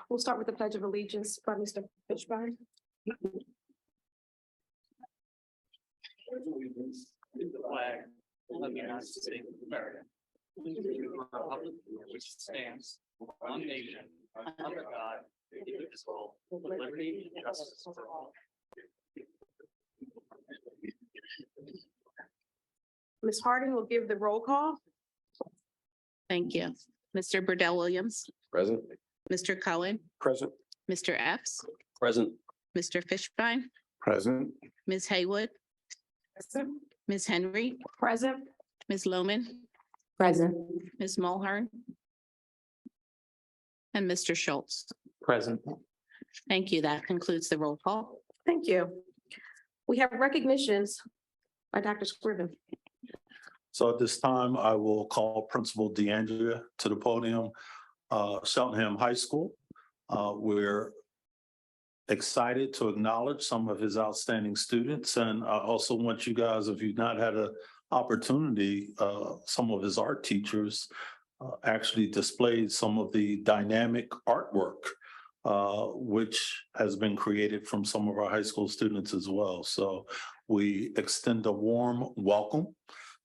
We'll start with the Pledge of Allegiance by Mr. Fishbein. Allegiance to the flag of the United States of America, to the republic which stands one nation under God, indivisible, with liberty and justice for all. Ms. Harding will give the roll call. Thank you. Mr. Burdell Williams, Present. Mr. Cohen, Present. Mr. Epps, Present. Mr. Fishbein, Present. Ms. Haywood, Present. Ms. Henry, Present. Ms. Loman, Present. Ms. Mulhern, and Mr. Schultz. Present. Thank you. That concludes the roll call. Thank you. We have recognitions by Dr. Scriven. So at this time, I will call Principal DeAndrea to the podium, Cheltenham High School. We're excited to acknowledge some of his outstanding students. And I also want you guys, if you've not had an opportunity, some of his art teachers actually displayed some of the dynamic artwork, which has been created from some of our high school students as well. So we extend a warm welcome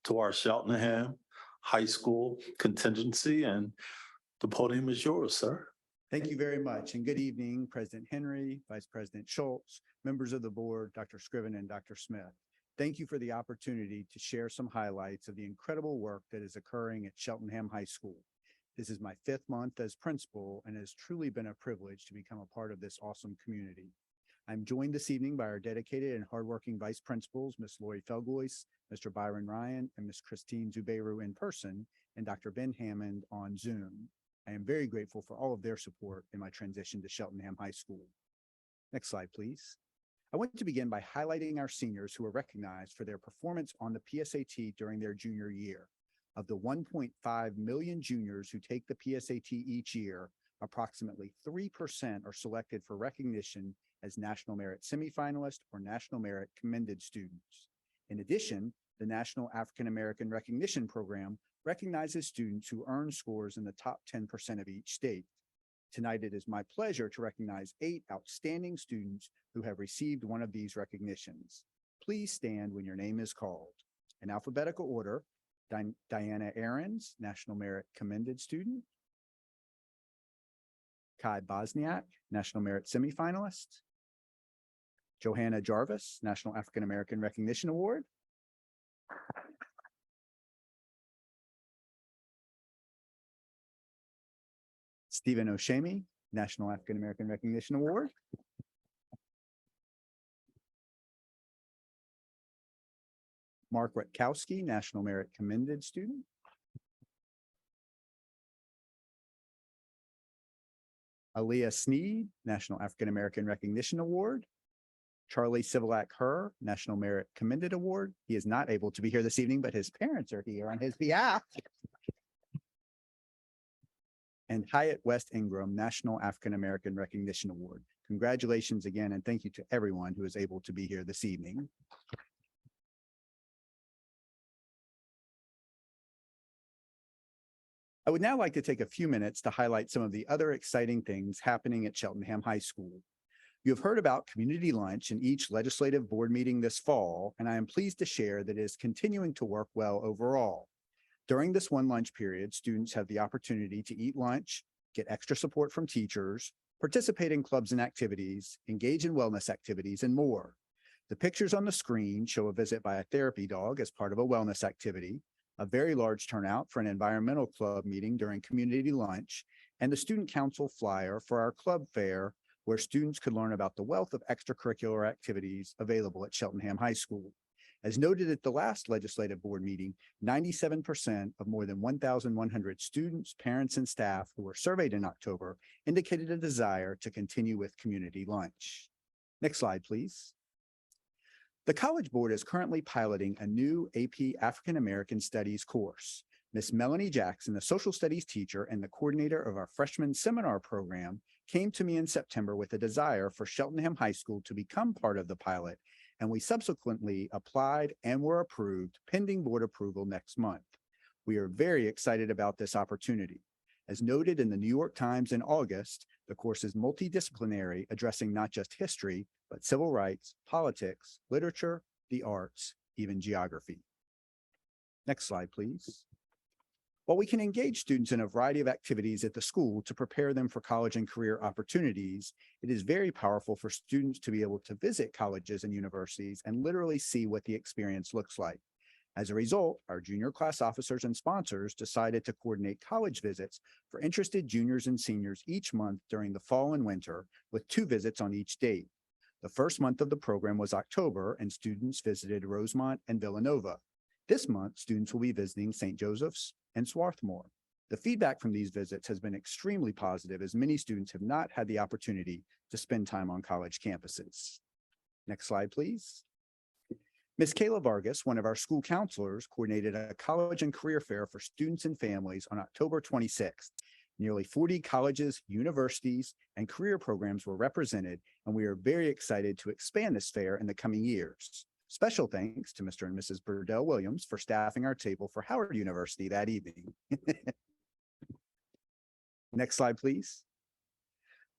to our Cheltenham High School contingency, and the podium is yours, sir. Thank you very much, and good evening, President Henry, Vice President Schultz, members of the board, Dr. Scriven and Dr. Smith. Thank you for the opportunity to share some highlights of the incredible work that is occurring at Cheltenham High School. This is my 5th month as principal, and it has truly been a privilege to become a part of this awesome community. I'm joined this evening by our dedicated and hardworking vice principals, Ms. Lori Felgois, Mr. Byron Ryan, and Ms. Christine Zubeiru in person, and Dr. Ben Hammond on Zoom. I am very grateful for all of their support in my transition to Cheltenham High School. Next slide, please. I want to begin by highlighting our seniors who were recognized for their performance on the PSAT during their junior year. Of the 1.5 million juniors who take the PSAT each year, approximately 3% are selected for recognition as National Merit Semifinalist or National Merit Commended students. In addition, the National African American Recognition Program recognizes students who earn scores in the top 10% of each state. Tonight, it is my pleasure to recognize 8 outstanding students who have received one of these recognitions. Please stand when your name is called. In alphabetical order, Diana Ahrens, National Merit Commended student. Kai Bosniak, National Merit Semifinalist. Johanna Jarvis, National African American Recognition Award. Stephen Oshemi, National African American Recognition Award. Mark Rutkowski, National Merit Commended student. Aaliyah Sneed, National African American Recognition Award. Charlie Civilak Herr, National Merit Commended Award. He is not able to be here this evening, but his parents are here on his behalf. And Hyatt West Ingram, National African American Recognition Award. Congratulations again, and thank you to everyone who is able to be here this evening. I would now like to take a few minutes to highlight some of the other exciting things happening at Cheltenham High School. You have heard about community lunch in each legislative board meeting this fall, and I am pleased to share that it is continuing to work well overall. During this one lunch period, students have the opportunity to eat lunch, get extra support from teachers, participate in clubs and activities, engage in wellness activities, and more. The pictures on the screen show a visit by a therapy dog as part of a wellness activity, a very large turnout for an environmental club meeting during community lunch, and the student council flyer for our club fair, where students could learn about the wealth of extracurricular activities available at Cheltenham High School. As noted at the last legislative board meeting, 97% of more than 1,100 students, parents, and staff who were surveyed in October indicated a desire to continue with community lunch. Next slide, please. The College Board is currently piloting a new AP African American Studies course. Ms. Melanie Jackson, the social studies teacher and the coordinator of our freshman seminar program, came to me in September with a desire for Cheltenham High School to become part of the pilot, and we subsequently applied and were approved pending board approval next month. We are very excited about this opportunity. As noted in the New York Times in August, The course is multidisciplinary, addressing not just history, but civil rights, politics, literature, the arts, even geography. Next slide, please. While we can engage students in a variety of activities at the school to prepare them for college and career opportunities, it is very powerful for students to be able to visit colleges and universities and literally see what the experience looks like. As a result, our junior class officers and sponsors decided to coordinate college visits for interested juniors and seniors each month during the fall and winter, with 2 visits on each date. The first month of the program was October, and students visited Rosemont and Villanova. This month, students will be visiting St. Joseph's and Swarthmore. The feedback from these visits has been extremely positive, as many students have not had the opportunity to spend time on college campuses. Next slide, please. Ms. Kayla Vargas, one of our school counselors, coordinated a college and career fair for students and families on October 26th. Nearly 40 colleges, universities, and career programs were represented, and we are very excited to expand this fair in the coming years. Special thanks to Mr. and Mrs. Burdell Williams for staffing our table for Howard University that evening. Next slide, please.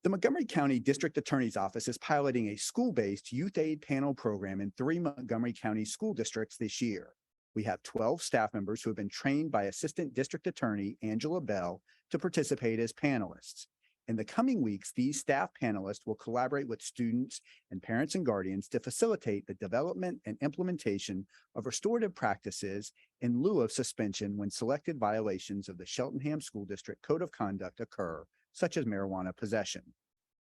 The Montgomery County District Attorney's Office is piloting a school-based youth aid panel program in 3 Montgomery County school districts this year. We have 12 staff members who have been trained by Assistant District Attorney Angela Bell to participate as panelists. In the coming weeks, these staff panelists will collaborate with students and parents and guardians to facilitate the development and implementation of restorative practices in lieu of suspension when selected violations of the Cheltenham School District Code of Conduct occur, such as marijuana possession.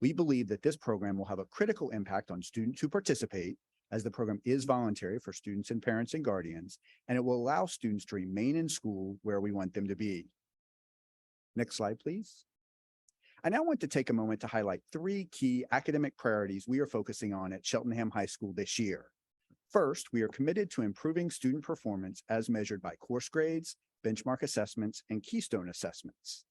We believe that this program will have a critical impact on students who participate, as the program is voluntary for students and parents and guardians, and it will allow students to remain in school where we want them to be. Next slide, please. I now want to take a moment to highlight 3 key academic priorities we are focusing on at Cheltenham High School this year. First, we are committed to improving student performance as measured by course grades, benchmark assessments, and keystone assessments.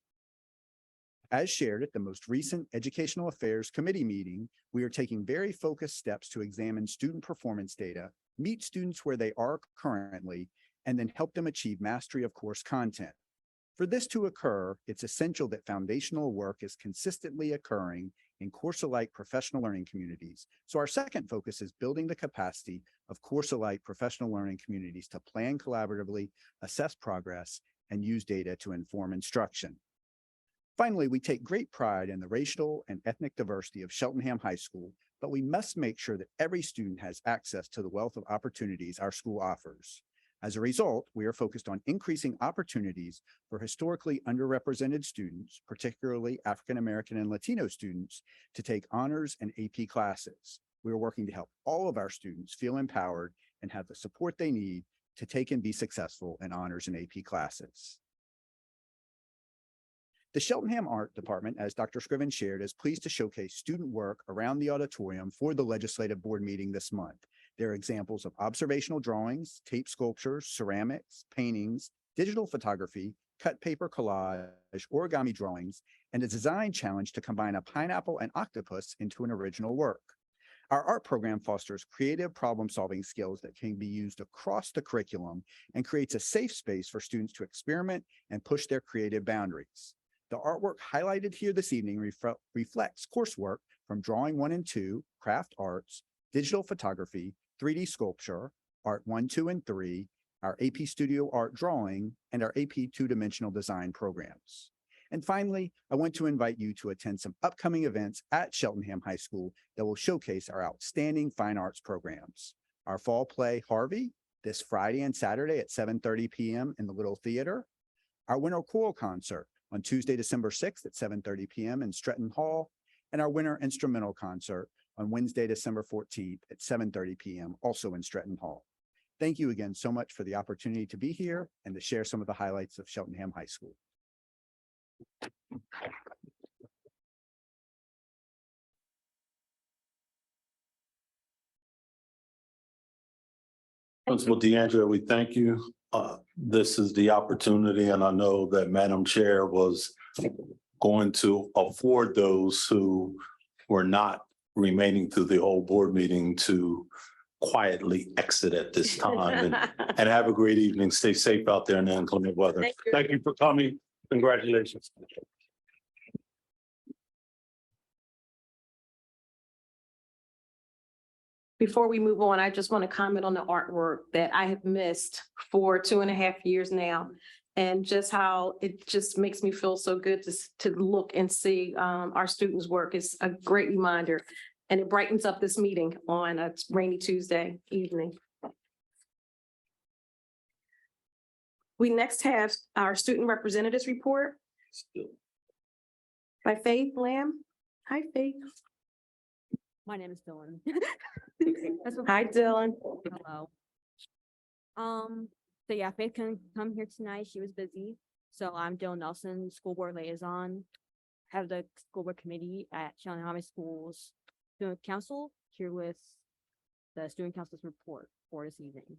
As shared at the most recent Educational Affairs Committee meeting, we are taking very focused steps to examine student performance data, meet students where they are currently, and then help them achieve mastery of course content. For this to occur, it's essential that foundational work is consistently occurring in course-alike professional learning communities. So our second focus is building the capacity of course-alike professional learning communities to plan collaboratively, assess progress, and use data to inform instruction. Finally, we take great pride in the racial and ethnic diversity of Cheltenham High School, but we must make sure that every student has access to the wealth of opportunities our school offers. As a result, we are focused on increasing opportunities for historically underrepresented students, particularly African American and Latino students, to take honors and AP classes. We are working to help all of our students feel empowered and have the support they need to take and be successful in honors and AP classes. The Cheltenham Art Department, as Dr. Scriven shared, is pleased to showcase student work around the auditorium for the Legislative Board meeting this month. There are examples of observational drawings, tape sculptures, ceramics, paintings, digital photography, cut paper collage, origami drawings, and a design challenge to combine a pineapple and octopus into an original work. Our art program fosters creative problem-solving skills that can be used across the curriculum and creates a safe space for students to experiment and push their creative boundaries. The artwork highlighted here this evening reflects coursework from Drawing 1 and 2, Craft Arts, Digital Photography, 3D Sculpture, Art 1, 2, and 3, our AP Studio Art Drawing, and our AP Two-Dimensional Design programs. And finally, I want to invite you to attend some upcoming events at Cheltenham High School that will showcase our outstanding fine arts programs. Our fall play, Harvey, this Friday and Saturday at 7:30 p.m. in the Little Theater. Our Winter Choral Concert on Tuesday, December 6th at 7:30 p.m. in Stretton Hall, and our Winter Instrumental Concert on Wednesday, December 14th at 7:30 p.m. also in Stretton Hall. Thank you again so much for the opportunity to be here and to share some of the highlights of Cheltenham High School. Principal DeAndrea, we thank you. This is the opportunity, and I know that Madam Chair was going to afford those who were not remaining through the whole board meeting to quietly exit at this time. And have a great evening. Stay safe out there in the inclement weather. Thank you for coming. Congratulations. Before we move on, I just want to comment on the artwork that I have missed for 2.5 years now. And just how it just makes me feel so good to look and see our students' work. It's a great reminder. And it brightens up this meeting on a rainy Tuesday evening. We next have our student representatives report by Faith Lamb. Hi, Faith. My name is Dylan. Hi, Dylan. Hello. So yeah, Faith couldn't come here tonight. She was busy. So I'm Dylan Nelson, school board liaison, head of the school board committee at Chandler High School's student council, here with the student council's report for this evening.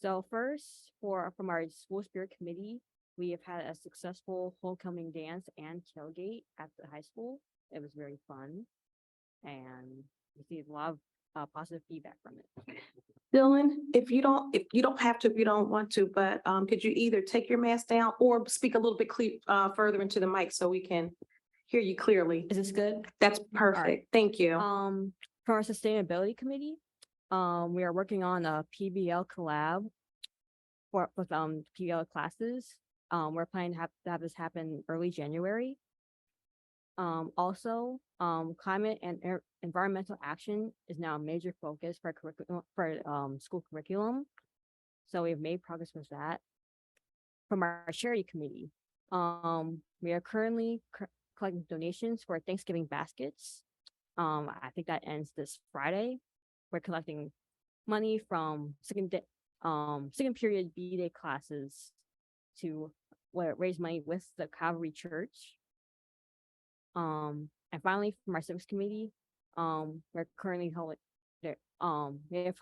So first, from our school spirit committee, we have had a successful homecoming dance and tailgate at the high school. It was very fun, and we received a lot of positive feedback from it. Dylan, if you don't have to, if you don't want to, but could you either take your mask down or speak a little bit further into the mic so we can hear you clearly? Is this good? That's perfect. Thank you. For our sustainability committee, we are working on a PBL collab with PBL classes. We're planning to have this happen early January. Also, climate and environmental action is now a major focus for school curriculum. So we've made progress with that. From our charity committee, we are currently collecting donations for Thanksgiving baskets. I think that ends this Friday. We're collecting money from second period B-Day classes to raise money with the Calvary Church. And finally, from our civics committee, we're currently holding we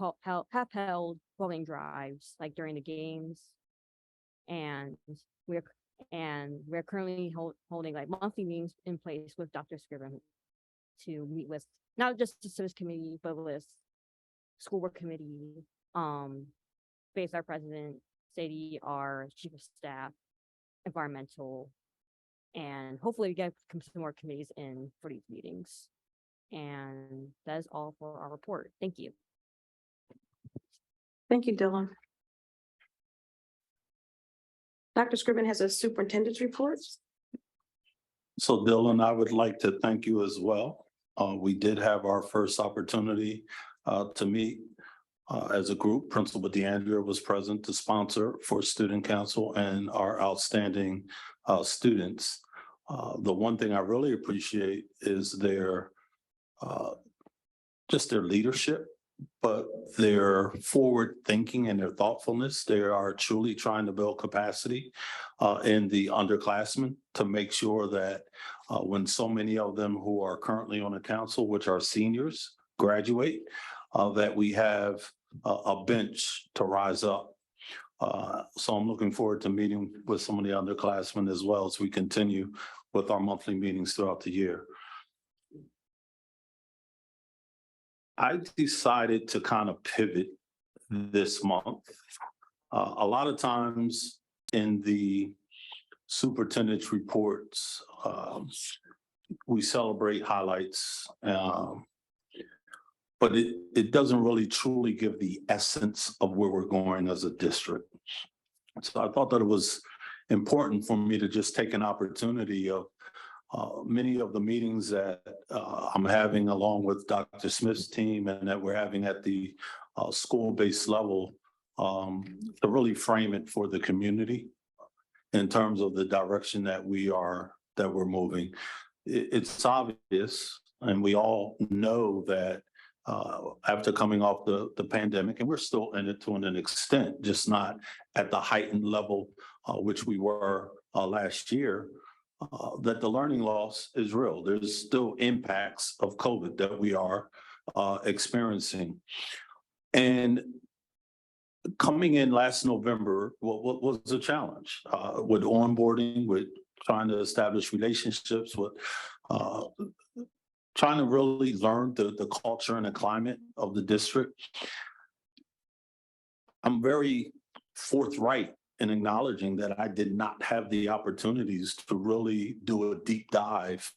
have held voting drives like during the games, and we're currently holding like monthly meetings in place with Dr. Scriven to meet with not just the civics committee, but with school work committee, base our president, Sadie, our chief of staff, environmental, and hopefully we get some more committees in for these meetings. And that is all for our report. Thank you. Thank you, Dylan. Dr. Scriven has a superintendent's report. So Dylan, I would like to thank you as well. We did have our first opportunity to meet as a group. Principal DeAndrea was present to sponsor for student council and our outstanding students. The one thing I really appreciate is their just their leadership, but their forward thinking and their thoughtfulness. They are truly trying to build capacity in the underclassmen to make sure that when so many of them who are currently on the council, which are seniors, graduate, that we have a bench to rise up. So I'm looking forward to meeting with some of the underclassmen as well as we continue with our monthly meetings throughout the year. I decided to kind of pivot this month. A lot of times in the superintendent's reports, we celebrate highlights, but it doesn't really truly give the essence of where we're going as a district. So I thought that it was important for me to just take an opportunity of many of the meetings that I'm having along with Dr. Smith's team and that we're having at the school-based level to really frame it for the community in terms of the direction that we're moving. It's obvious, and we all know that after coming off the pandemic, and we're still in it to an extent, just not at the heightened level which we were last year, that the learning loss is real. There's still impacts of COVID that we are experiencing. And coming in last November, what was a challenge with onboarding, with trying to establish relationships, with trying to really learn the culture and the climate of the district. I'm very forthright in acknowledging that I did not have the opportunities to really do a deep dive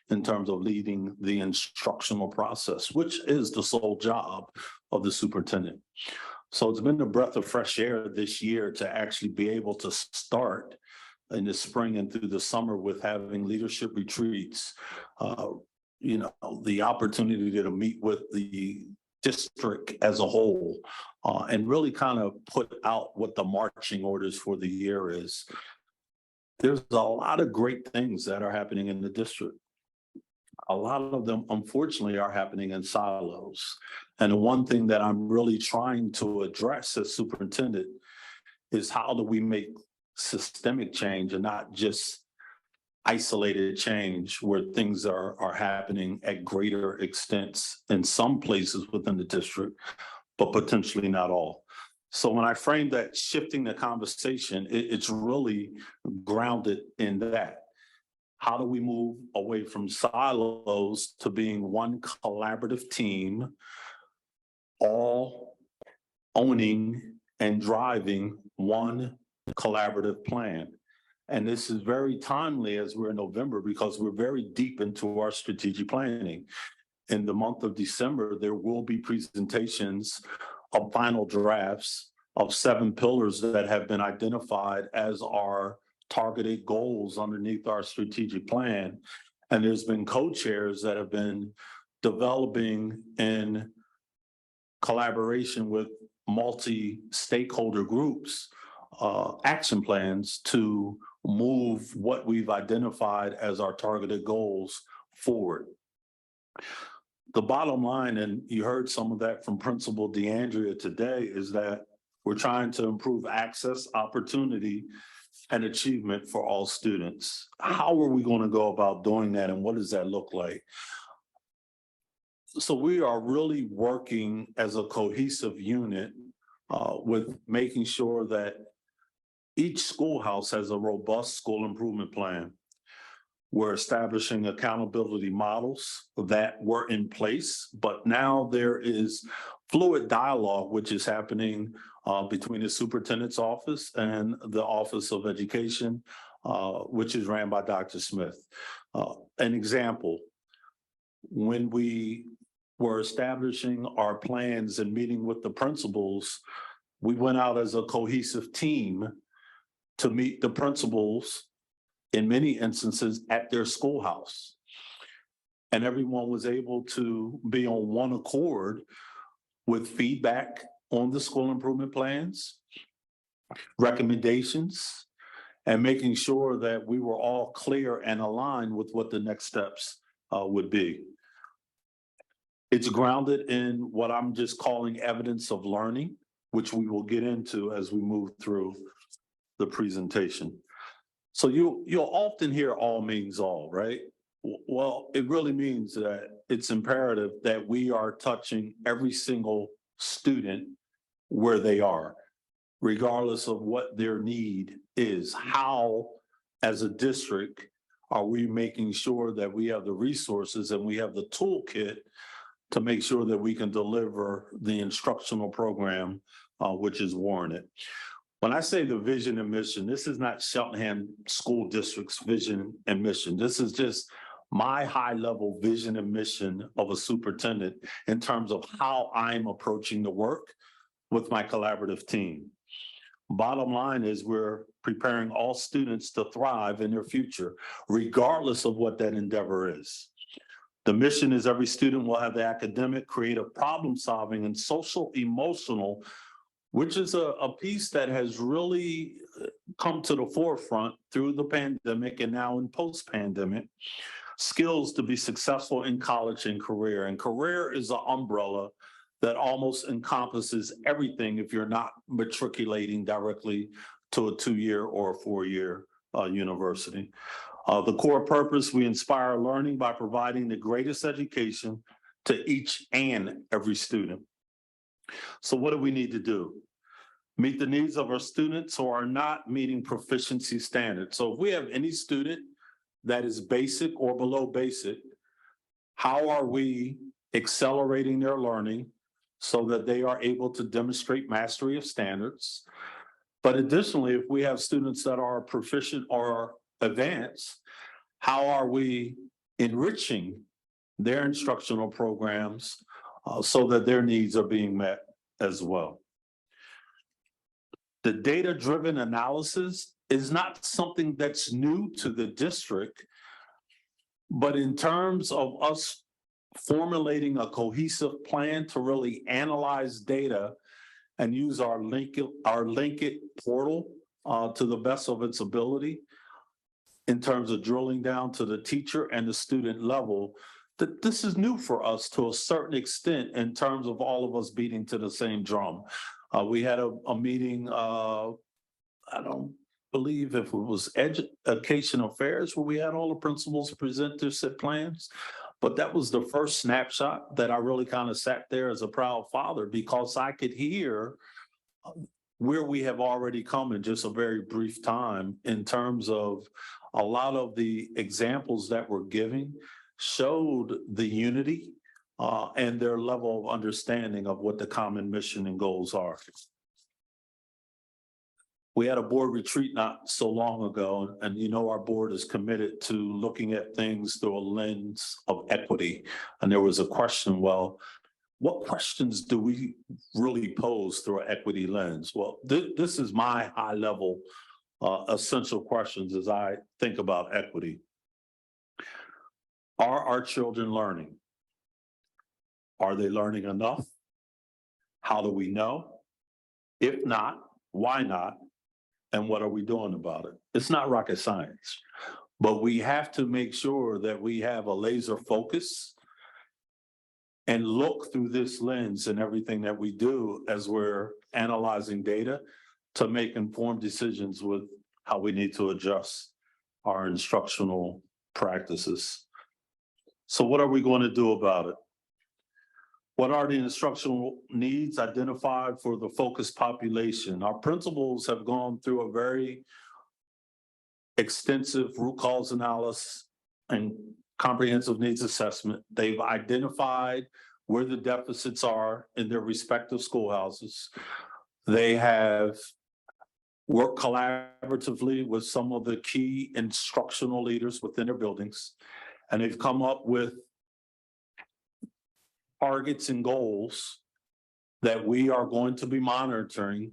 in terms of leading the instructional process, which is the sole job of the superintendent. So it's been a breath of fresh air this year to actually be able to start in the spring and through the summer with having leadership retreats, the opportunity to meet with the district as a whole, and really kind of put out what the marching orders for the year is. There's a lot of great things that are happening in the district. A lot of them, unfortunately, are happening in silos. And the one thing that I'm really trying to address as superintendent is how do we make systemic change and not just isolated change where things are happening at greater extents in some places within the district, but potentially not all. So when I frame that shifting the conversation, it's really grounded in that. How do we move away from silos to being one collaborative team, all owning and driving one collaborative plan? And this is very timely as we're in November because we're very deep into our strategic planning. In the month of December, there will be presentations of final drafts of 7 pillars that have been identified as our targeted goals underneath our strategic plan. And there's been co-chairs that have been developing in collaboration with multi-stakeholder groups, action plans to move what we've identified as our targeted goals forward. The bottom line, and you heard some of that from Principal DeAndrea today, is that we're trying to improve access, opportunity, and achievement for all students. How are we going to go about doing that, and what does that look like? So we are really working as a cohesive unit with making sure that each schoolhouse has a robust school improvement plan. We're establishing accountability models that were in place, but now there is fluid dialogue, which is happening between the superintendent's office and the Office of Education, which is ran by Dr. Smith. An example, when we were establishing our plans and meeting with the principals, we went out as a cohesive team to meet the principals in many instances at their schoolhouse. And everyone was able to be on one accord with feedback on the school improvement plans, recommendations, and making sure that we were all clear and aligned with what the next steps would be. It's grounded in what I'm just calling evidence of learning, which we will get into as we move through the presentation. So you'll often hear all means all, right? Well, it really means that it's imperative that we are touching every single student where they are, regardless of what their need is. How, as a district, are we making sure that we have the resources and we have the toolkit to make sure that we can deliver the instructional program which is warranted? When I say the vision and mission, this is not Cheltenham School District's vision and mission. This is just my high-level vision and mission of a superintendent in terms of how I'm approaching the work with my collaborative team. Bottom line is we're preparing all students to thrive in their future, regardless of what that endeavor is. The mission is every student will have the academic, creative, problem-solving, and social-emotional, which is a piece that has really come to the forefront through the pandemic and now in post-pandemic, skills to be successful in college and career. And career is an umbrella that almost encompasses everything if you're not matriculating directly to a 2-year or a 4-year university. The core purpose, we inspire learning by providing the greatest education to each and every student. So what do we need to do? Meet the needs of our students who are not meeting proficiency standards. So if we have any student that is basic or below basic, how are we accelerating their learning so that they are able to demonstrate mastery of standards? But additionally, if we have students that are proficient or advanced, how are we enriching their instructional programs so that their needs are being met as well? The data-driven analysis is not something that's new to the district, but in terms of us formulating a cohesive plan to really analyze data and use our Link It portal to the best of its ability in terms of drilling down to the teacher and the student level, that this is new for us to a certain extent in terms of all of us beating to the same drum. We had a meeting, I don't believe if it was Education Affairs, where we had all the principals present their set plans. But that was the first snapshot that I really kind of sat there as a proud father, because I could hear where we have already come in just a very brief time in terms of a lot of the examples that we're giving showed the unity and their level of understanding of what the common mission and goals are. We had a board retreat not so long ago, and you know our board is committed to looking at things through a lens of equity. And there was a question, well, what questions do we really pose through an equity lens? Well, this is my high level essential questions as I think about equity. Are our children learning? Are they learning enough? How do we know? If not, why not? And what are we doing about it? It's not rocket science, but we have to make sure that we have a laser focus and look through this lens in everything that we do as we're analyzing data to make informed decisions with how we need to adjust our instructional practices. So what are we going to do about it? What are the instructional needs identified for the focused population? Our principals have gone through a very extensive root cause analysis and comprehensive needs assessment. They've identified where the deficits are in their respective schoolhouses. They have worked collaboratively with some of the key instructional leaders within their buildings, and they've come up with targets and goals that we are going to be monitoring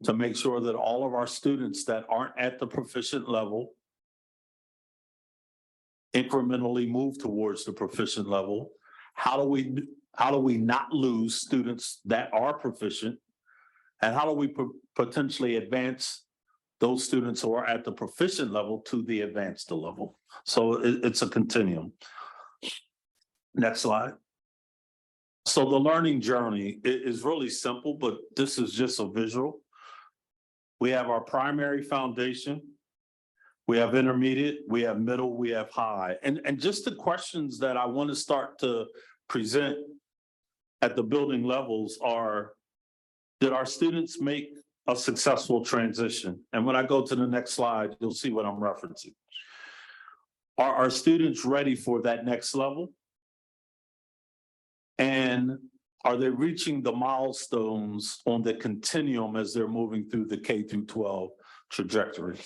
to make sure that all of our students that aren't at the proficient level incrementally move towards the proficient level. How do we not lose students that are proficient? And how do we potentially advance those students who are at the proficient level to the advanced level? So it's a continuum. Next slide. So the learning journey is really simple, but this is just a visual. We have our primary foundation, we have intermediate, we have middle, we have high. And just the questions that I want to start to present at the building levels are, did our students make a successful transition? And when I go to the next slide, you'll see what I'm referencing. Are our students ready for that next level? And are they reaching the milestones on the continuum as they're moving through the K through 12 trajectory?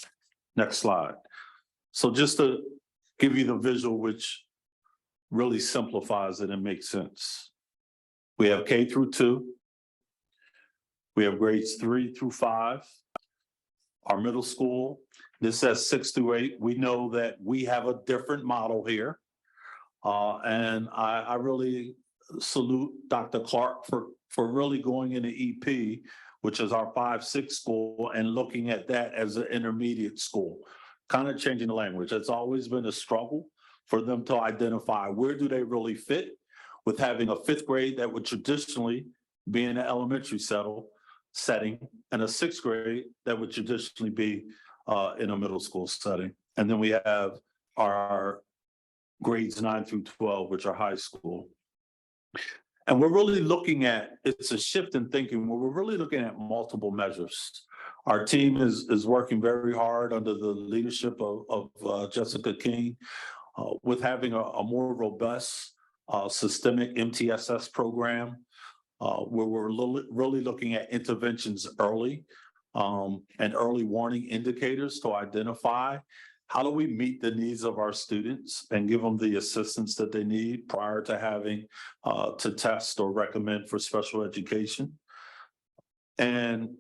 Next slide. So just to give you the visual, which really simplifies it and makes sense. We have K through 2. We have grades 3 through 5. Our middle school, this says 6 through 8. We know that we have a different model here. And I really salute Dr. Clark for really going into EP, which is our 5-6 school, and looking at that as an intermediate school, kind of changing the language. It's always been a struggle for them to identify where do they really fit with having a 5th grade that would traditionally be in an elementary setting and a 6th grade that would traditionally be in a middle school setting. And then we have our grades 9 through 12, which are high school. And we're really looking at, it's a shift in thinking where we're really looking at multiple measures. Our team is working very hard under the leadership of Jessica King with having a more robust systemic MTSS program where we're really looking at interventions early and early warning indicators to identify how do we meet the needs of our students and give them the assistance that they need prior to having to test or recommend for special education. And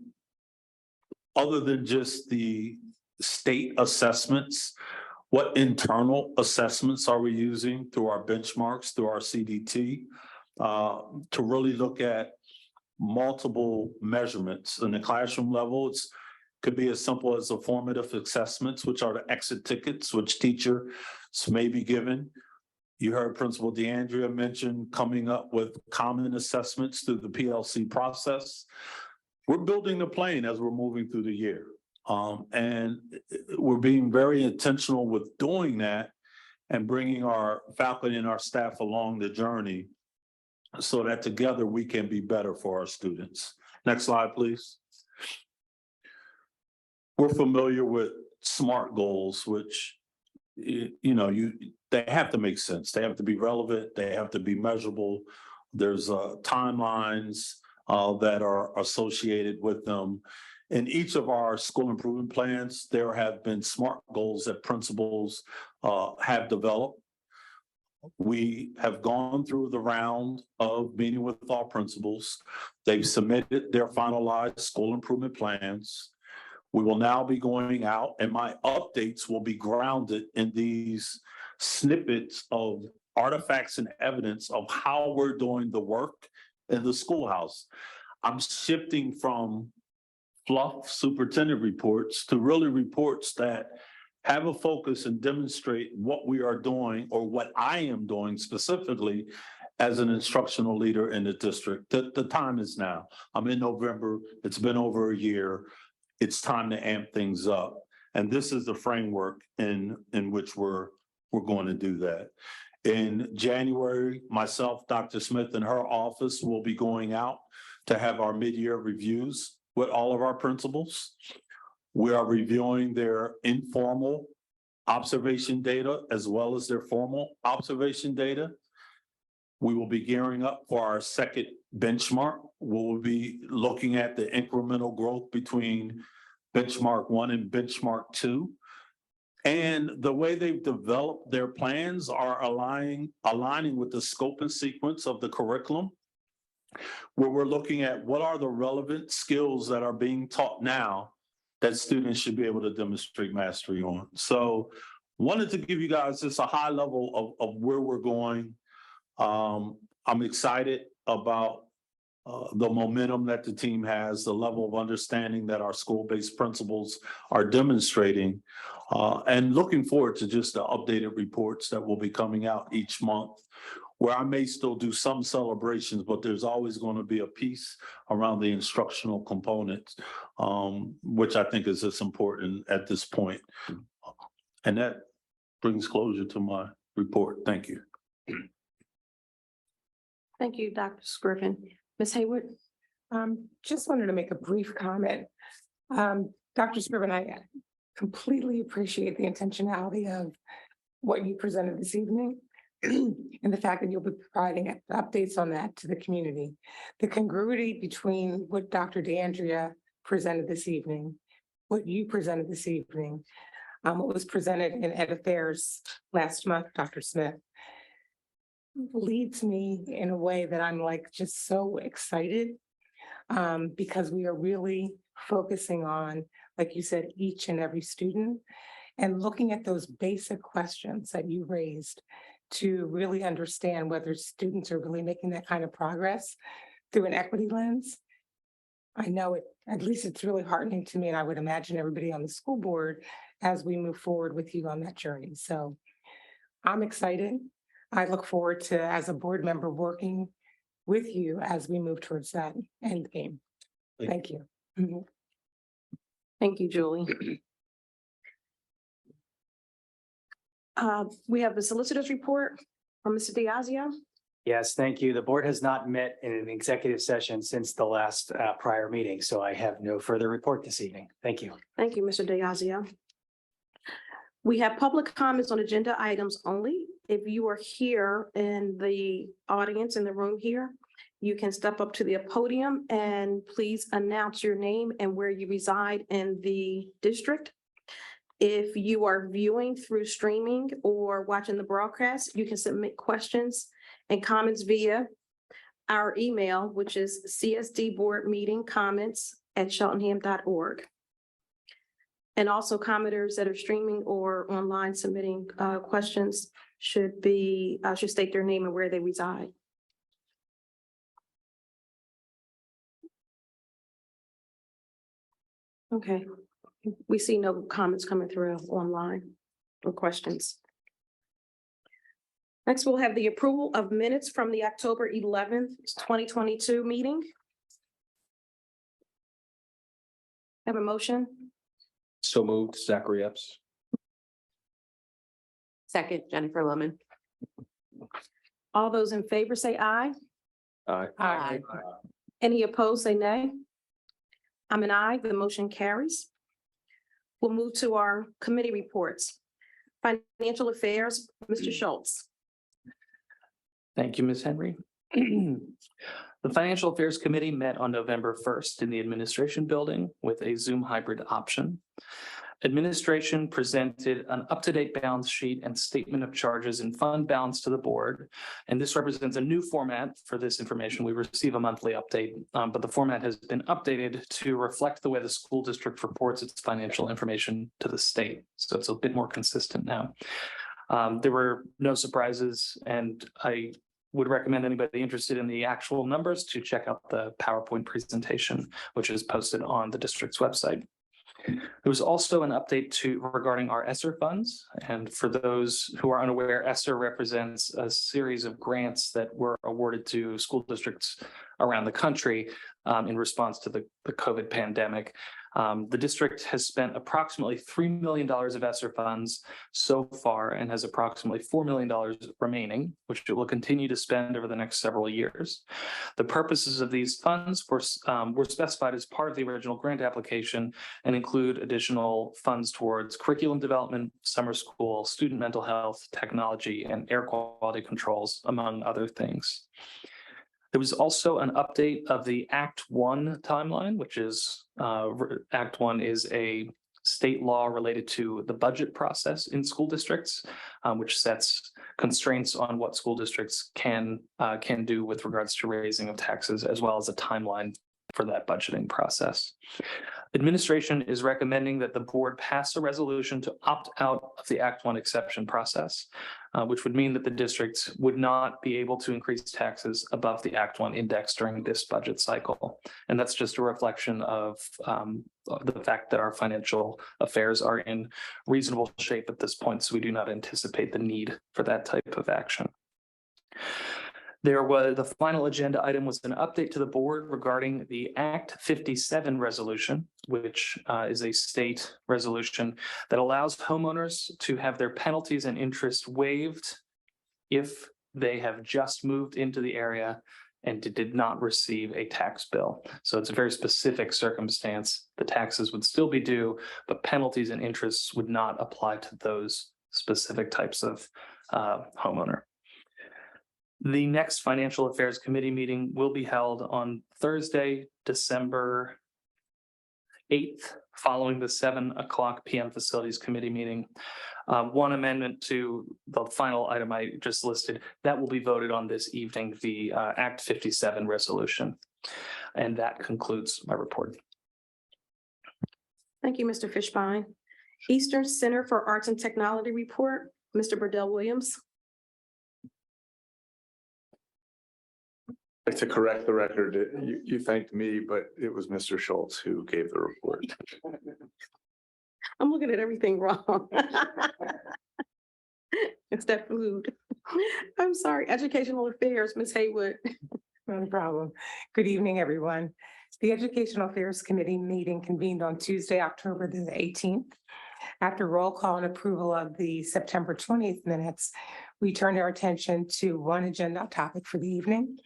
other than just the state assessments, what internal assessments are we using through our benchmarks, through our CDT, to really look at multiple measurements in the classroom level? It's could be as simple as the formative assessments, which are the exit tickets, which teachers may be given. You heard Principal DeAndrea mention coming up with common assessments through the PLC process. We're building the plane as we're moving through the year. And we're being very intentional with doing that and bringing our faculty and our staff along the journey so that together we can be better for our students. Next slide, please. We're familiar with SMART goals, which, they have to make sense. They have to be relevant. They have to be measurable. There's timelines that are associated with them. In each of our school improvement plans, there have been SMART goals that principals have developed. We have gone through the round of meeting with all principals. They've submitted their finalized school improvement plans. We will now be going out, and my updates will be grounded in these snippets of artifacts and evidence of how we're doing the work in the schoolhouse. I'm shifting from fluff superintendent reports to really reports that have a focus and demonstrate what we are doing or what I am doing specifically as an instructional leader in the district. The time is now. I'm in November. It's been over a year. It's time to amp things up. And this is the framework in which we're going to do that. In January, myself, Dr. Smith, and her office will be going out to have our mid-year reviews with all of our principals. We are reviewing their informal observation data as well as their formal observation data. We will be gearing up for our second benchmark. We'll be looking at the incremental growth between benchmark 1 and benchmark 2. And the way they've developed their plans are aligning with the scope and sequence of the curriculum, where we're looking at what are the relevant skills that are being taught now that students should be able to demonstrate mastery on. So wanted to give you guys just a high level of where we're going. I'm excited about the momentum that the team has, the level of understanding that our school-based principals are demonstrating, and looking forward to just the updated reports that will be coming out each month, where I may still do some celebrations, but there's always going to be a piece around the instructional components, which I think is just important at this point. And that brings closure to my report. Thank you. Thank you, Dr. Scriven. Ms. Hayward? Just wanted to make a brief comment. Dr. Scriven, I completely appreciate the intentionality of what you presented this evening and the fact that you'll be providing updates on that to the community. The congruity between what Dr. DeAndrea presented this evening, what you presented this evening, what was presented in Ed Affairs last month, Dr. Smith, leads me in a way that I'm like just so excited because we are really focusing on, like you said, each and every student and looking at those basic questions that you raised to really understand whether students are really making that kind of progress through an equity lens. I know it, at least it's really heartening to me, and I would imagine everybody on the school board as we move forward with you on that journey. So I'm excited. I look forward to, as a board member, working with you as we move towards that end game. Thank you. Mhm. Thank you, Julie. We have the solicitor's report from Mr. Diazio. Yes, thank you. The board has not met in an executive session since the last prior meeting, so I have no further report this evening. Thank you. Thank you, Mr. Diazio. We have public comments on agenda items only. If you are here in the audience in the room here you can step up to the podium and please announce your name and where you reside in the district. If you are viewing through streaming or watching the broadcast, you can submit questions and comments via our email, which is CSD Board Meeting Comments at cheltenham.org. And also commenters that are streaming or online submitting questions should state their name and where they reside. Okay, we see no comments coming through online or questions. Next, we'll have the approval of minutes from the October 11th, 2022 meeting. Have a motion? So moved, Zachary Epps. Second, Jennifer Lohman. All those in favor say aye. Aye. Aye. Any opposed, say nay. I'm an aye, the motion carries. We'll move to our committee reports. Financial Affairs, Mr. Schultz. Thank you, Ms. Henry. The Financial Affairs Committee met on November 1st in the Administration Building with a Zoom hybrid option. Administration presented an up-to-date balance sheet and statement of charges and fund balance to the board. And this represents a new format for this information. We receive a monthly update, but the format has been updated to reflect the way the school district reports its financial information to the state. So it's a bit more consistent now. There were no surprises, and I would recommend anybody interested in the actual numbers to check out the PowerPoint presentation, which is posted on the district's website. There was also an update regarding our ESSER funds. And for those who are unaware, ESSER represents a series of grants that were awarded to school districts around the country in response to the COVID pandemic. The district has spent approximately $3 million of ESSER funds so far and has approximately $4 million remaining, which it will continue to spend over the next several years. The purposes of these funds were specified as part of the original grant application and include additional funds towards curriculum development, summer school, student mental health, technology, and air quality controls, among other things. There was also an update of the Act 1 timeline, which is Act 1 is a state law related to the budget process in school districts, which sets constraints on what school districts can do with regards to raising of taxes, as well as a timeline for that budgeting process. Administration is recommending that the board pass a resolution to opt out of the Act 1 exception process, which would mean that the district would not be able to increase taxes above the Act 1 index during this budget cycle. And that's just a reflection of the fact that our financial affairs are in reasonable shape at this point, so we do not anticipate the need for that type of action. The final agenda item was an update to the board regarding the Act 57 resolution, which is a state resolution that allows homeowners to have their penalties and interest waived if they have just moved into the area and did not receive a tax bill. So it's a very specific circumstance. The taxes would still be due, but penalties and interests would not apply to those specific types of homeowner. The next Financial Affairs Committee meeting will be held on Thursday, December 8th, following the 7:00 p.m. Facilities Committee meeting. One amendment to the final item I just listed, that will be voted on this evening, the Act 57 resolution. And that concludes my report. Thank you, Mr. Fishbein. Eastern Center for Arts and Technology report, Mr. Burdell Williams. Like to correct the record, you thanked me, but it was Mr. Schultz who gave the report. I'm looking at everything wrong. It's that food. I'm sorry. Educational Affairs, Ms. Haywood. No problem. Good evening, everyone. The Educational Affairs Committee meeting convened on Tuesday, October the 18th. After roll call and approval of the September 20th minutes, we turned our attention to one agenda topic for the evening,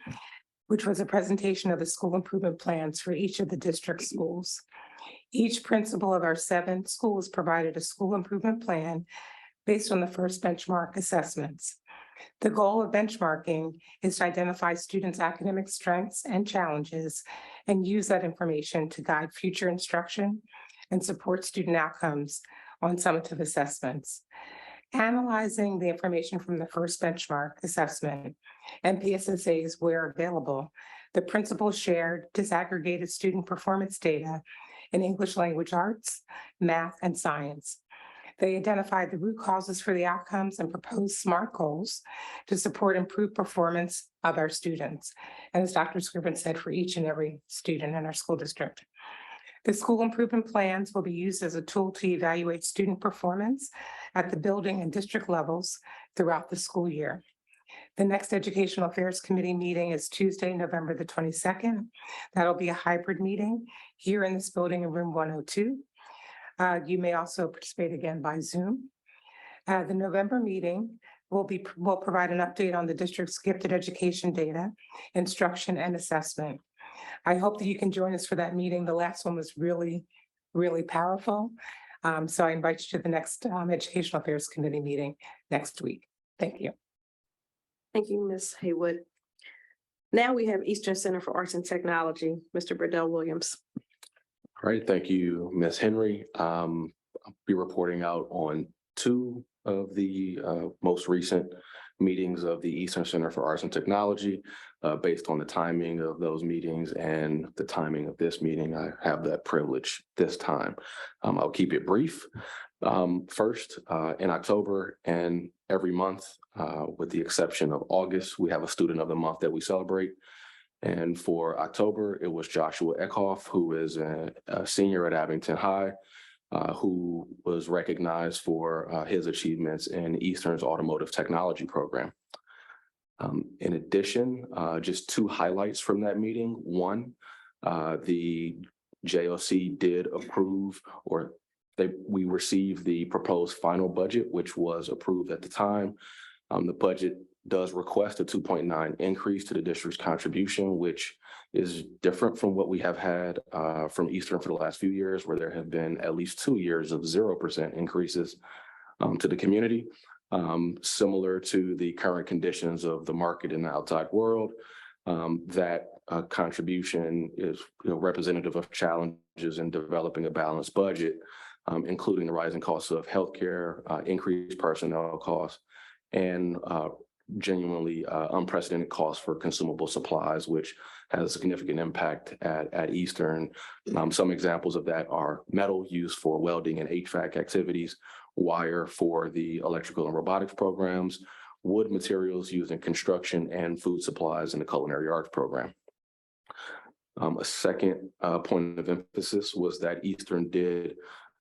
which was a presentation of the school improvement plans for each of the district schools. Each principal of our 7 schools provided a school improvement plan based on the first benchmark assessments. The goal of benchmarking is to identify students' academic strengths and challenges and use that information to guide future instruction and support student outcomes on summative assessments. Analyzing the information from the first benchmark assessment and PSSAs where available, the principals shared disaggregated student performance data in English language arts, math, and science. They identified the root causes for the outcomes and proposed SMART goals to support improved performance of our students. And as Dr. Scriven said, for each and every student in our school district. The school improvement plans will be used as a tool to evaluate student performance at the building and district levels throughout the school year. The next Educational Affairs Committee meeting is Tuesday, November the 22nd. That'll be a hybrid meeting here in this building in room 102. You may also participate again by Zoom. The November meeting will provide an update on the district's gifted education data, instruction, and assessment. I hope that you can join us for that meeting. The last one was really, really powerful. So I invite you to the next Educational Affairs Committee meeting next week. Thank you. Thank you, Ms. Haywood. Now we have Eastern Center for Arts and Technology, Mr. Burdell Williams. All right, thank you, Ms. Henry. I'll be reporting out on two of the most recent meetings of the Eastern Center for Arts and Technology. Based on the timing of those meetings and the timing of this meeting, I have that privilege this time. I'll keep it brief. First, in October and every month, with the exception of August, we have a Student of the Month that we celebrate. And for October, it was Joshua Eckhoff, who is a senior at Abington High, who was recognized for his achievements in Eastern's automotive technology program. In addition, just two highlights from that meeting. One, the JOC did approve, or we received the proposed final budget, which was approved at the time. The budget does request a 2.9 increase to the district's contribution, which is different from what we have had from Eastern for the last few years, where there have been at least 2 years of 0% increases to the community. Similar to the current conditions of the market in the outside world, that contribution is representative of challenges in developing a balanced budget, including the rising costs of healthcare, increased personnel costs, and genuinely unprecedented costs for consumable supplies, which has a significant impact at Eastern. Some examples of that are metal used for welding and HVAC activities, wire for the electrical and robotics programs, wood materials used in construction, and food supplies in the culinary arts program. A second point of emphasis was that Eastern the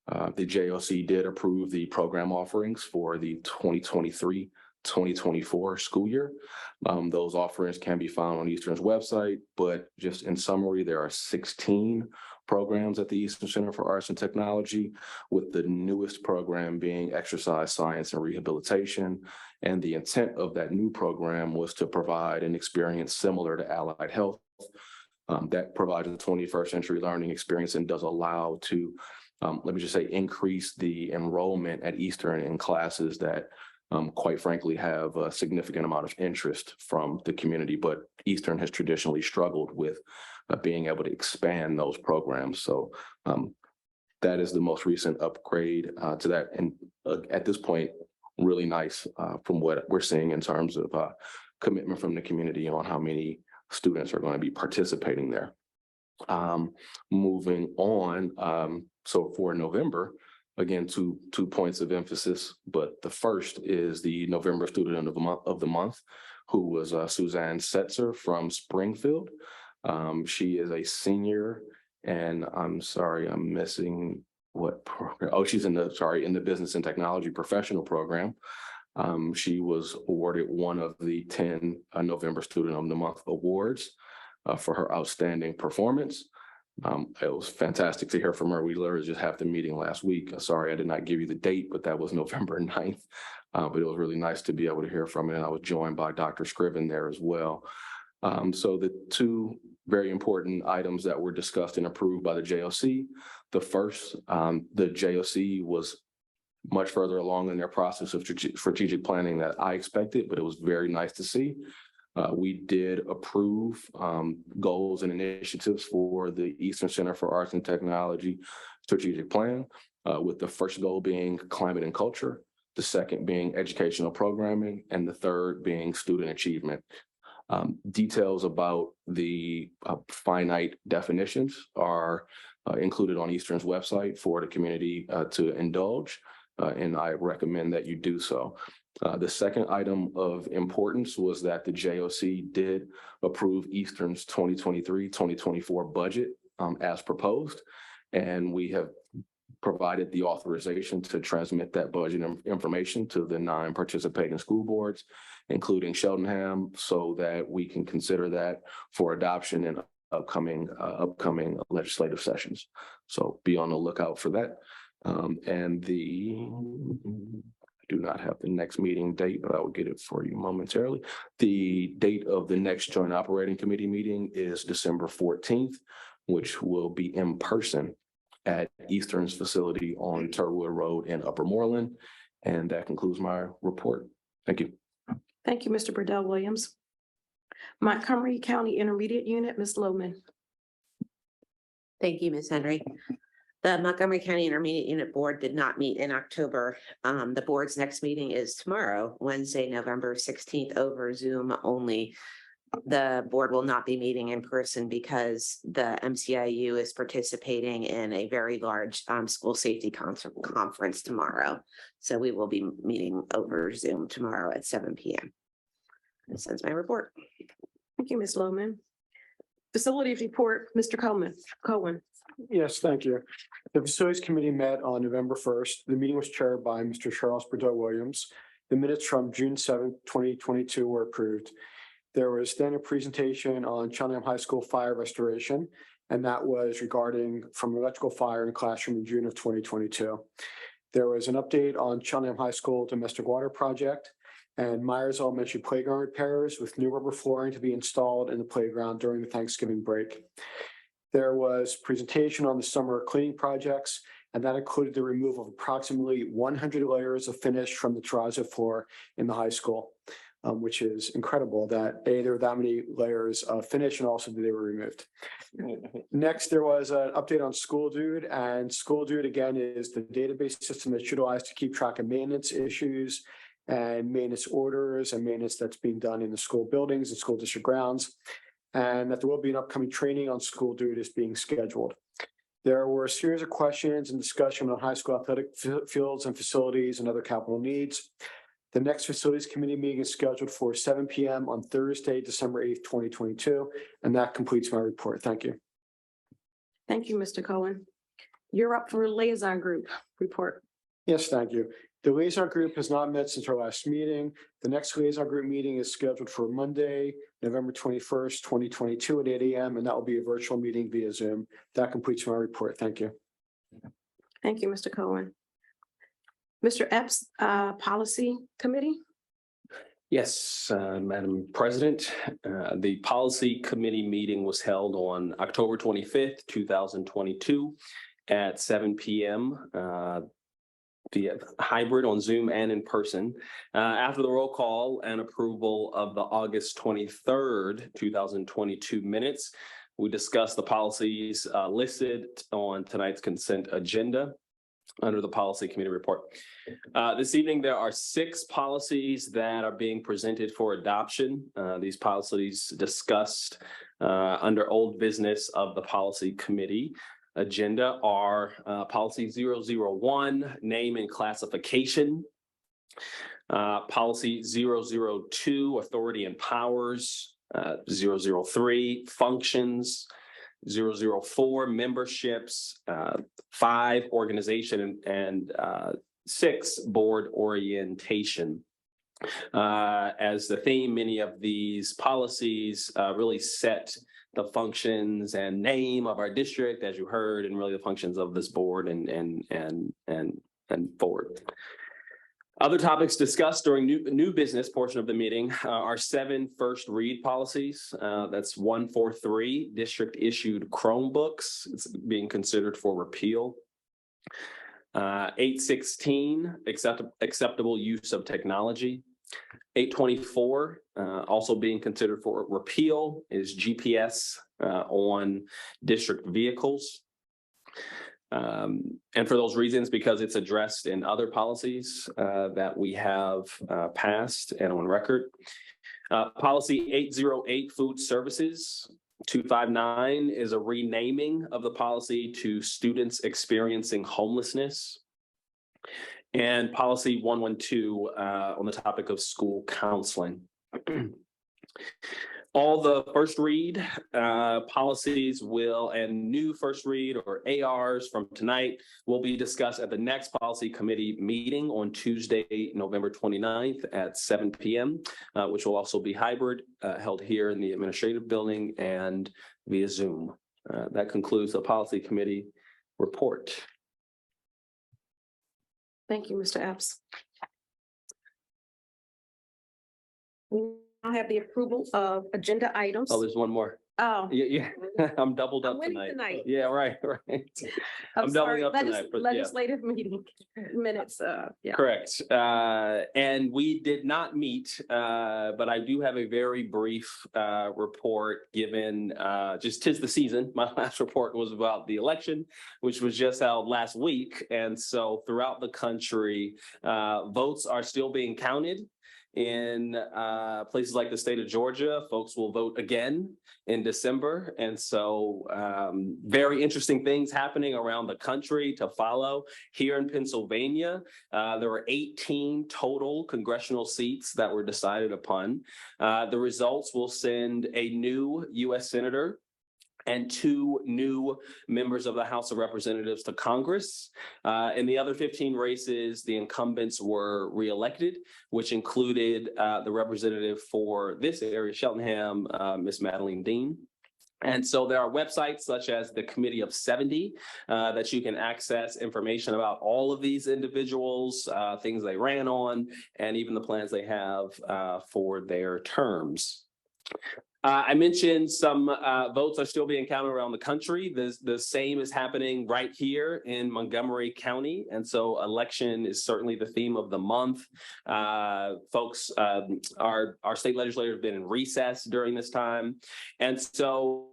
JOC did approve the program offerings for the 2023-2024 school year. Those offerings can be found on Eastern's website, but just in summary, there are 16 programs at the Eastern Center for Arts and Technology, with the newest program being exercise science and rehabilitation. And the intent of that new program was to provide an experience similar to allied health that provides a 21st century learning experience and does allow to, let me just say, increase the enrollment at Eastern in classes that quite frankly have a significant amount of interest from the community, but Eastern has traditionally struggled with being able to expand those programs. So that is the most recent upgrade to that. And at this point, really nice from what we're seeing in terms of commitment from the community on how many students are going to be participating there. Moving on, so for November, again, two points of emphasis, but the first is the November Student of the Month, who was Suzanne Setzer from Springfield. She is a senior, and I'm sorry, I'm missing what program. Oh, she's in the Business and Technology Professional Program. She was awarded one of the 10 November Student of the Month awards for her outstanding performance. It was fantastic to hear from her. We literally just had the meeting last week. Sorry, I did not give you the date, but that was November 9th. But it was really nice to be able to hear from her. And I was joined by Dr. Scriven there as well. So the two very important items that were discussed and approved by the JOC. The first, the JOC was much further along in their process of strategic planning that I expected, but it was very nice to see. We did approve goals and initiatives for the Eastern Center for Arts and Technology strategic plan, with the first goal being climate and culture, the second being educational programming, and the third being student achievement. Details about the finite definitions are included on Eastern's website for the community to indulge, and I recommend that you do so. The second item of importance was that the JOC did approve Eastern's 2023-2024 budget as proposed, and we have provided the authorization to transmit that budget information to the 9 participating school boards, including Cheltenham, so that we can consider that for adoption in upcoming legislative sessions. So be on the lookout for that. I do not have the next meeting date, but I will get it for you momentarily. The date of the next Joint Operating Committee meeting is December 14th, which will be in person at Eastern's facility on Turwood Road in Upper Moreland. And that concludes my report. Thank you. Thank you, Mr. Burdell Williams. Montgomery County Intermediate Unit, Ms. Loman. Thank you, Ms. Henry. The Montgomery County Intermediate Unit Board did not meet in October. The board's next meeting is tomorrow, Wednesday, November 16th, over Zoom only. The board will not be meeting in person because the MCIU is participating in a very large school safety conference tomorrow. So we will be meeting over Zoom tomorrow at 7 p.m. This ends my report. Thank you, Ms. Loman. Facilities report, Mr. Cohen. Yes, thank you. The Facilities Committee met on November 1st. The meeting was chaired by Mr. Charles Burdell Williams. The minutes from June 7th, 2022 were approved. There was then a presentation on Cheltenham High School fire restoration, and that was regarding from electrical fire in a classroom in June of 2022. There was an update on Cheltenham High School domestic water project and Myers Elementary playground repairs with new rubber flooring to be installed in the playground during the Thanksgiving break. There was presentation on the summer cleaning projects, and that included the removal of approximately 100 layers of finish from the terrazzo floor in the high school, which is incredible that there were that many layers of finish and also that they were removed. Next, there was an update on School Dude, and School Dude again is the database system that's utilized to keep track of maintenance issues and maintenance orders and maintenance that's being done in the school buildings and school district grounds, and that there will be an upcoming training on School Dude is being scheduled. There were a series of questions and discussion on high school athletic fields and facilities and other capital needs. The next Facilities Committee meeting is scheduled for 7 p.m. on Thursday, December 8th, 2022. And that completes my report. Thank you. Thank you, Mr. Cohen. You're up for liaison group report. Yes, thank you. The liaison group has not met since our last meeting. The next liaison group meeting is scheduled for Monday, November 21st, 2022 at 8 a.m. And that will be a virtual meeting via Zoom. That completes my report. Thank you. Thank you, Mr. Cohen. Mr. Epps, Policy Committee. Yes, Madam President, the Policy Committee meeting was held on October 25th, 2022 at 7 p.m. Via hybrid on Zoom and in person. After the roll call and approval of the August 23rd, 2022 minutes, we discussed the policies listed on tonight's consent agenda under the Policy Committee report. This evening, there are 6 policies that are being presented for adoption. These policies discussed under old business of the Policy Committee agenda are policy 001, name and classification, policy 002, authority and powers, 003, functions, 004, memberships, 5, organization, and 6, board orientation. As the theme, many of these policies really set the functions and name of our district, as you heard, and really the functions of this board and forward. Other topics discussed during new business portion of the meeting are 7 first read policies. That's 143 district issued Chromebooks. It's being considered for repeal. 816, acceptable use of technology. 824, also being considered for repeal, is GPS on district vehicles. And for those reasons, because it's addressed in other policies that we have passed and on record. Policy 808, food services. 259 is a renaming of the policy to students experiencing homelessness. And policy 112 on the topic of school counseling. All the first read policies and new first read or ARs from tonight will be discussed at the next policy committee meeting on Tuesday, November 29th at 7 p.m., which will also be hybrid, held here in the administrative building and via Zoom. That concludes the policy committee report. Thank you, Mr. Epps. We now have the approval of agenda items. Oh, there's one more. Oh. Yeah, I'm doubled up winning tonight. Yeah, right. I'm sorry, doubling up tonight. But yeah. Legislative meeting minutes, yeah. Correct. And we did not meet, but I do have a very brief report given just 'tis the season. My last report was about the election, which was just held last week. And so throughout the country, votes are still being counted. In places like the state of Georgia, folks will vote again in December. And so very interesting things happening around the country to follow. Here in Pennsylvania, there were 18 total congressional seats that were decided upon. The results will send a new U.S. Senator and 2 new members of the House of Representatives to Congress. In the other 15 races, the incumbents were reelected, which included the representative for this area, Cheltenham, Ms. Madeline Dean. And so there are websites such as the Committee of 70 that you can access information about all of these individuals, things they ran on, and even the plans they have for their terms. I mentioned some votes are still being counted around the country. The same is happening right here in Montgomery County. And so election is certainly the theme of the month. Folks, our state legislators have been in recess during this time. And so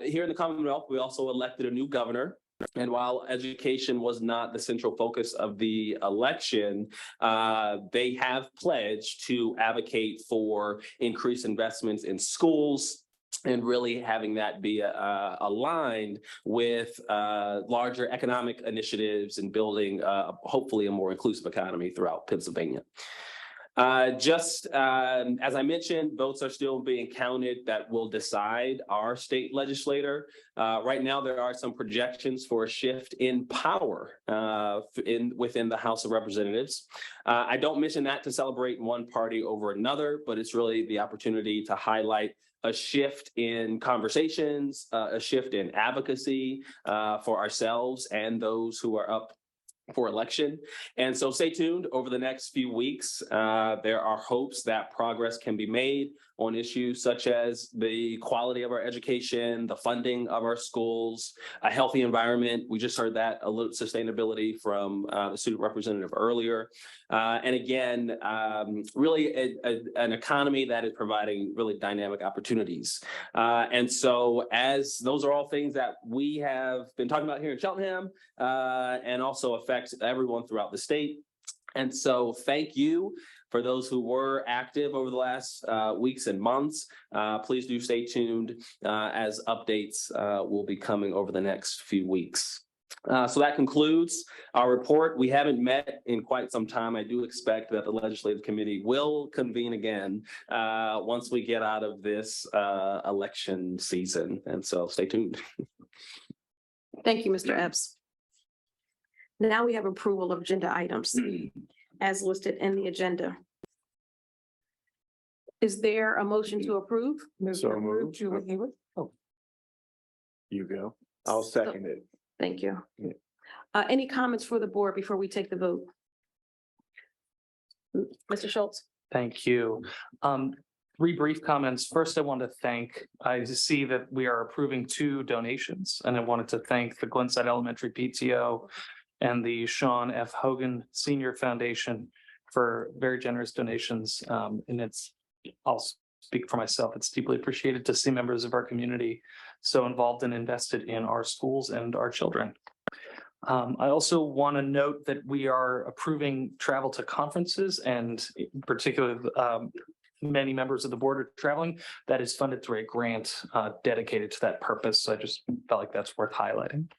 here in the Commonwealth, we also elected a new governor. And while education was not the central focus of the election, they have pledged to advocate for increased investments in schools and really having that be aligned with larger economic initiatives and building hopefully a more inclusive economy throughout Pennsylvania. Just as I mentioned, votes are still being counted that will decide our state legislator. Right now, there are some projections for a shift in power within the House of Representatives. I don't mention that to celebrate one party over another, but it's really the opportunity to highlight a shift in conversations, a shift in advocacy for ourselves and those who are up for election. And so stay tuned over the next few weeks. There are hopes that progress can be made on issues such as the quality of our education, the funding of our schools, a healthy environment. We just heard that, a little sustainability from the student representative earlier. And again, really an economy that is providing really dynamic opportunities. And so as those are all things that we have been talking about here in Cheltenham and also affect everyone throughout the state. And so thank you for those who were active over the last weeks and months. Please do stay tuned as updates will be coming over the next few weeks. So that concludes our report. We haven't met in quite some time. I do expect that the Legislative Committee will convene again once we get out of this election season. And so stay tuned. Thank you, Mr. Epps. Now we have approval of agenda items as listed in the agenda. Is there a motion to approve? So moved. Julie Haywood. Oh, You go. I'll second it. Thank you. Yeah. Any comments for the board before we take the vote? Mr. Schultz? Thank you. 3 brief comments. First, I want to I see that we are approving 2 donations, and I wanted to thank the Glenside Elementary PTO and the Sean F. Hogan Senior Foundation for very generous donations. And I'll speak for myself, it's deeply appreciated to see members of our community so involved and invested in our schools and our children. I also want to note that we are approving travel to conferences, and in particular, many members of the board are traveling. That is funded through a grant dedicated to that purpose. So I just felt like that's worth highlighting.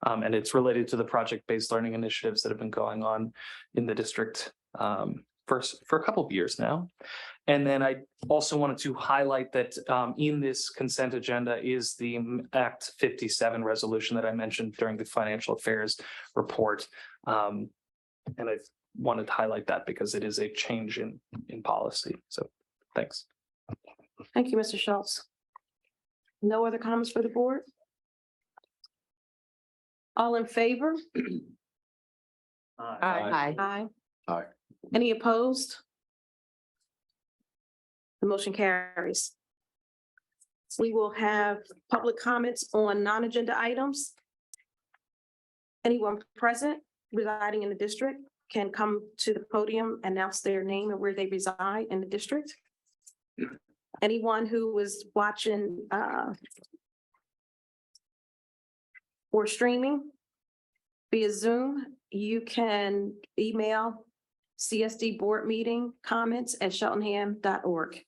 And it's related to the project-based learning initiatives that have been going on in the district for a couple of years now. And then I also wanted to highlight that in this consent agenda is the Act 57 resolution that I mentioned during the financial affairs report. And I wanted to highlight that because it is a change in policy. So thanks. Thank you, Mr. Schultz. No other comments for the board? All in favor? Aye. Aye. Aye. Any opposed? The motion carries. We will have public comments on non-agenda items. Anyone present residing in the district can come to the podium, announce their name and where they reside in the district. Anyone who is watching or streaming via Zoom, you can email CSD board meeting comments at cheltenham.org.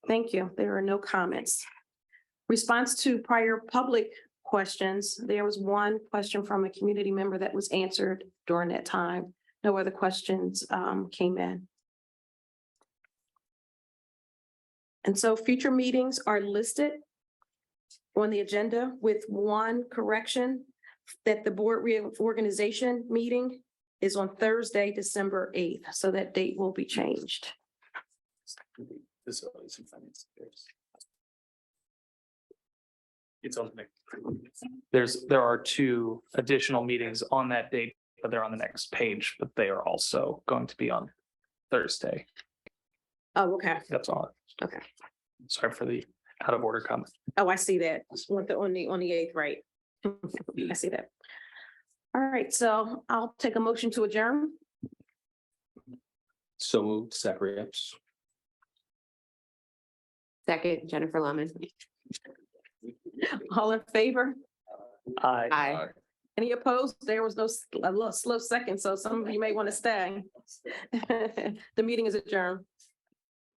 Thank you. There are no comments. Response to prior public questions. There was one question from a community member that was answered during that time. No other questions came in. And so future meetings are listed on the agenda with one correction, that the board reorganization meeting is on Thursday, December 8th. So that date will be changed. It's on the next. There are two additional meetings on that date, but they're on the next page, but they are also going to be on Thursday. Oh, okay. That's all. Okay. Sorry for the out of order comment. Oh, I see that. On the 8th, right? I see that. All right, so I'll take a motion to adjourn. So moved, Zacharias. Second, Jennifer Lemon. All in favor? Aye. Aye. Any opposed? There was a little slow second, so some of you may want to stay. The meeting is adjourned.